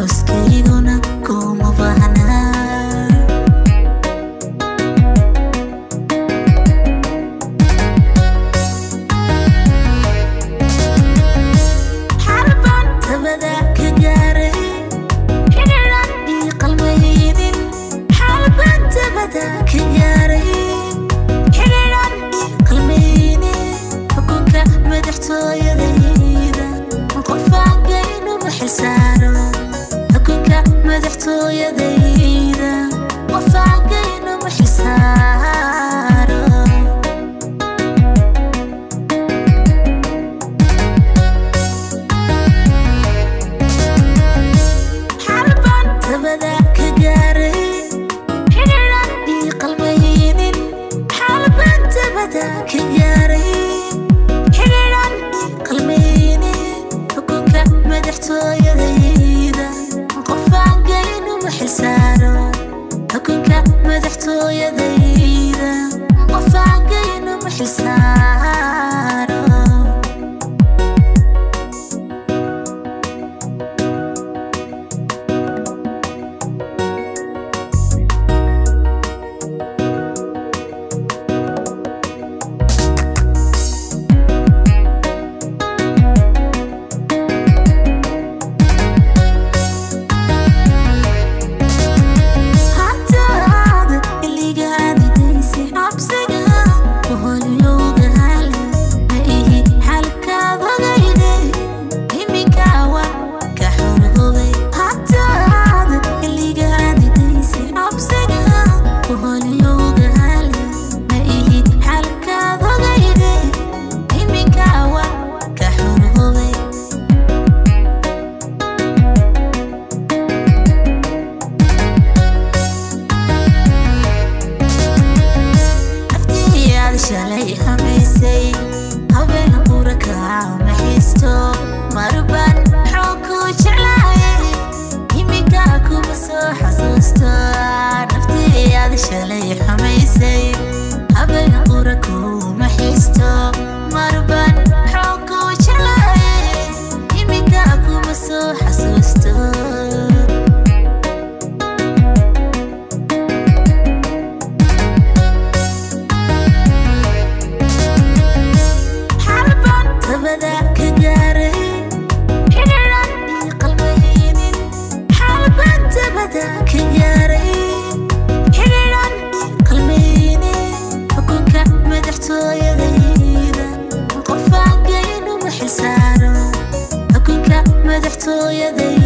xuskayguna kuma baahna xarban tabada ka gaaray xiriran ii qalmaynin xarban tabada ka gaaray xiriran ii qalmaynin xukunka madaxtooyadayda qofaan gaynu maxil saaro xukunka madaxtooyadayda qofaan gaynu maxil saaro xarban tabada ka gaaray xiriran ii qalmaynin xarban tabada ka gaaray xiriran ii qalmaynin xukunka madaxtooyadayda qofaan gaynu maxil saaro xukunka madaxtooyadayda qofaan gaynu maxil saaro shalay khamiisay habeen quraka ma xiisto marban xooku jeclaayay imika kuma soo xasuusto naftiyaad shalay khamiisay habeen quraka ma xiisto marban xooku jeclaayay imika kuma soo xasuusto tabada ka gaaray xiriran ii qalmaynin xarban tabada ka gaaray xiriran ii qalmaynin xukunka madaxtooyadayda qofaan gaynu maxil saaro xukunka madaxtooyadayda